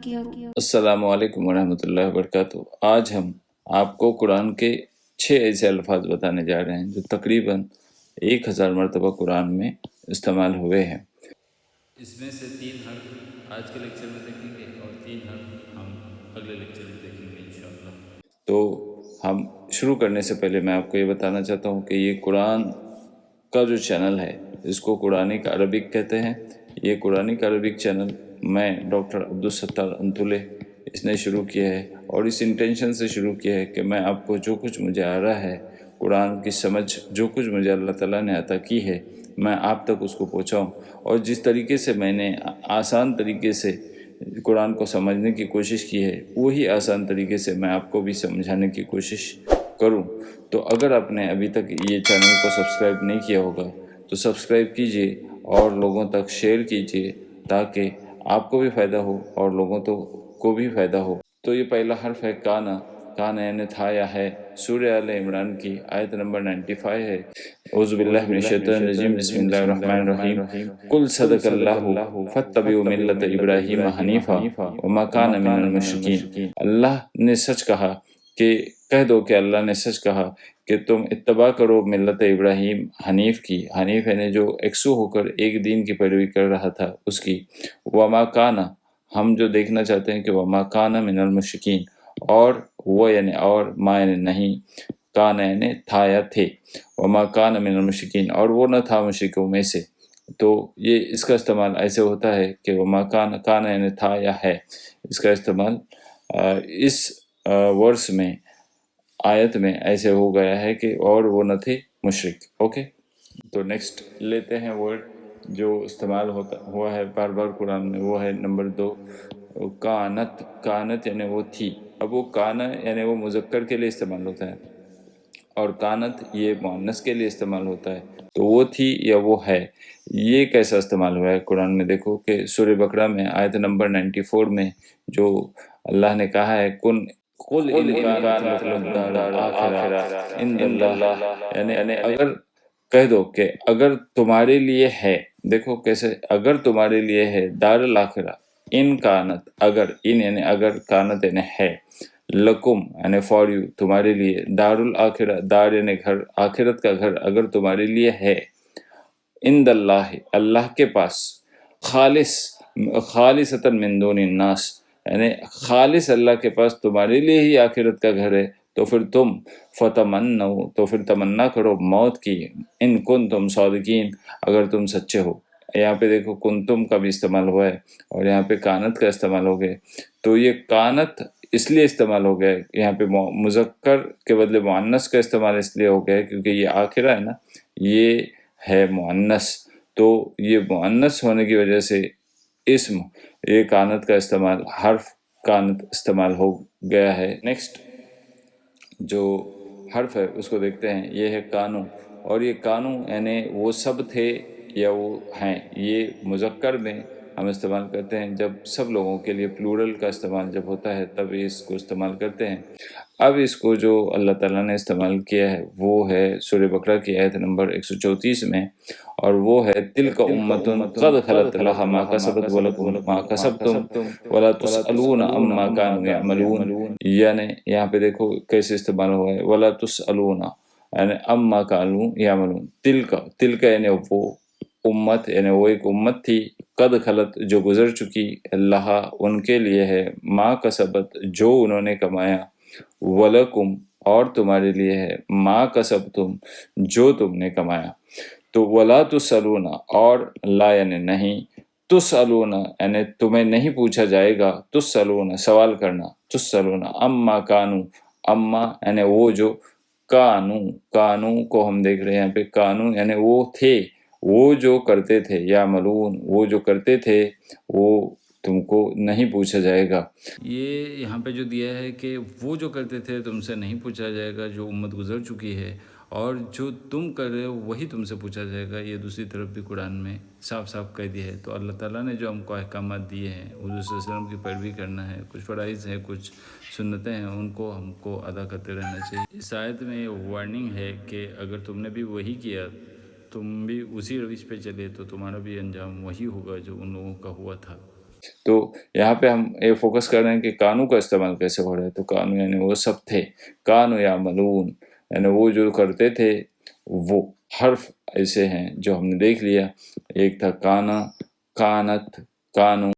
السلام علیکم ورحمۃ اللہ وبرکاتہ۔ آج ہم آپ کو قرآن کے 6 ایسے الفاظ بتانے جا رہے ہیں جو تقریباً 1000 مرتبہ قرآن میں استعمال ہوئے ہیں۔ اس میں سے 3 حرف آج کے لیکچر میں دیکھیں گے اور 3 حرف ہم اگلے لیکچر میں دیکھیں گے انشاءاللہ۔ تو ہم شروع کرنے سے پہلے میں آپ کو یہ بتانا چاہتا ہوں کہ یہ قرآن کا جو چینل ہے اس کو قرآنک عربک کہتے ہیں۔ یہ قرآنک عربک چینل میں ڈاکٹر عبدالستار انتولے اس نے شروع کیا ہے، اور اس انٹینشن سے شروع کیا ہے کہ میں آپ کو جو کچھ مجھے آ رہا ہے، قرآن کی سمجھ جو کچھ مجھے اللہ تعالیٰ نے عطا کی ہے، میں آپ تک اس کو پہنچاؤں، اور جس طریقے سے میں نے آسان طریقے سے قرآن کو سمجھنے کی کوشش کی ہے، وہی آسان طریقے سے میں آپ کو بھی سمجھانے کی کوشش کروں۔ تو اگر آپ نے ابھی تک یہ چینل کو سبسکرائب نہیں کیا ہوگا تو سبسکرائب کیجئے اور لوگوں تک شیئر کیجئے تاکہ آپ کو بھی فائدہ ہو اور لوگوں کو بھی فائدہ ہو۔ تو یہ پہلا حرف ہے کانا۔ کانا یعنی تھا یا ہے۔ سورہ آل عمران کی آیت نمبر 95 ہے۔ اعوذ باللہ من الشیطان الرجیم، بسم اللہ الرحمن الرحیم۔ قل صدق اللہ فاتبعوا ملت ابراہیم حنیفا وما کان من المشرکین۔ اللہ نے سچ کہا کہ کہہ دو کہ اللہ نے سچ کہا کہ تم اتباع کرو ملت ابراہیم حنیف کی۔ حنیف یعنی جو یکسو ہو کر ایک دین کی پیروی کر رہا تھا اس کی۔ وما کانا، ہم جو دیکھنا چاہتے ہیں کہ وما کانا من المشرکین، اور وہ یعنی اور، ما یعنی نہیں، کانا یعنی تھا یا تھے، وما کانا من المشرکین، اور وہ نہ تھا مشرکوں میں سے۔ تو یہ اس کا استعمال ایسے ہوتا ہے کہ وما کانا، کانا یعنی تھا یا ہے، اس کا استعمال اس ورس میں، آیت میں ایسے ہو گیا ہے کہ اور وہ نہ تھے مشرک۔ اوکے، تو نیکسٹ لیتے ہیں ورڈ جو استعمال ہوا ہے بار بار قرآن میں، وہ ہے نمبر 2، کانت۔ کانت یعنی وہ تھی۔ اب وہ کانا یعنی وہ مذکر کے لیے استعمال ہوتا ہے، اور کانت یہ مؤنث کے لیے استعمال ہوتا ہے۔ تو وہ تھی یا وہ ہے، یہ کیسا استعمال ہوا ہے قرآن میں؟ دیکھو کہ سورہ بقرہ میں آیت نمبر 94 میں جو اللہ نے کہا ہے کن قل ان کانت لکم الدار الآخرہ عند اللہ، یعنی اگر کہہ دو کہ اگر تمہارے لیے ہے، دیکھو کیسے، اگر تمہارے لیے ہے دار الآخرہ، ان کانت، اگر، ان یعنی اگر، کانت یعنی ہے، لکم یعنی فار یو، تمہارے لیے، دار الآخرہ، دار یعنی گھر، آخرت کا گھر اگر تمہارے لیے ہے، عند اللہ، اللہ کے پاس، خالصتاً من دون الناس، یعنی خالص اللہ کے پاس تمہارے لیے ہی آخرت کا گھر ہے، تو پھر تم فتمنوا، تو پھر تمنا کرو موت کی، ان کنتم صادقین، اگر تم سچے ہو۔ یہاں پہ دیکھو کنتم کا بھی استعمال ہوا ہے اور یہاں پہ کانت کا استعمال ہو گیا۔ تو یہ کانت اس لیے استعمال ہو گیا، یہاں پہ مذکر کے بدلے مؤنث کا استعمال اس لیے ہو گیا کیونکہ یہ آخرہ ہے نا، یہ ہے مؤنث، تو یہ مؤنث ہونے کی وجہ سے اسم، یہ کانت کا استعمال، حرف کانت استعمال ہو گیا ہے۔ نیکسٹ جو حرف ہے اس کو دیکھتے ہیں، یہ ہے کانو، اور یہ کانو یعنی وہ سب تھے یا وہ ہیں۔ یہ مذکر میں ہم استعمال کرتے ہیں جب سب لوگوں کے لیے، پلورل کا استعمال جب ہوتا ہے تب اس کو استعمال کرتے ہیں۔ اب اس کو جو اللہ تعالیٰ نے استعمال کیا ہے وہ ہے سورہ بقرہ کی آیت نمبر 134 میں، اور وہ ہے تلک امۃ قد خلت لها ما کسبت ولکم ما کسبتم ولا تسألون عما كانوا يعملون، یعنی یہاں پہ دیکھو کیسے استعمال ہوا ہے، ولا تسألون یعنی عما كانوا يعملون۔ تلک یعنی وہ امت، یعنی وہ ایک امت تھی، قد خلت جو گزر چکی، اللہ ان کے لیے ہے، ما کسبت جو انہوں نے کمایا، ولکم اور تمہارے لیے ہے، ما کسبتم جو تم نے کمایا۔ تو ولا تسألون، اور لا یعنی نہیں، تسألون یعنی تمہیں نہیں پوچھا جائے گا، تسألون سوال کرنا، تسألون اما کانو، اما یعنی وہ جو، کانو کو ہم دیکھ رہے ہیں یہاں پہ، کانو یعنی وہ تھے، وہ جو کرتے تھے، یعملون وہ جو کرتے تھے، وہ تم کو نہیں پوچھا جائے گا۔ یہ یہاں پہ جو دیا ہے کہ وہ جو کرتے تھے تم سے نہیں پوچھا جائے گا، جو امت گزر چکی ہے، اور جو تم کر رہے ہو وہی تم سے پوچھا جائے گا، یہ دوسری طرف بھی قرآن میں صاف صاف کہہ دیا ہے۔ تو اللہ تعالیٰ نے جو ہم کو احکامات دیے ہیں، حضور صلی اللہ علیہ وسلم کی پیروی کرنا ہے، کچھ فرائض ہیں، کچھ سنتیں ہیں، ان کو ہم کو ادا کرتے رہنا چاہیے۔ اس آیت میں یہ وارننگ ہے کہ اگر تم نے بھی وہی کیا، تم بھی اسی روش پہ چلے، تو تمہارا بھی انجام وہی ہوگا جو ان لوگوں کا ہوا تھا۔ تو یہاں پہ ہم یہ فوکس کر رہے ہیں کہ کانو کا استعمال کیسے ہو رہا ہے. تو کانو یعنی وہ سب تھے، کانو یا ملون یعنی وہ جو کرتے تھے. وہ حرف ایسے ہیں جو ہم نے دیکھ لیا. ایک تھا کانا، کانت، کانو،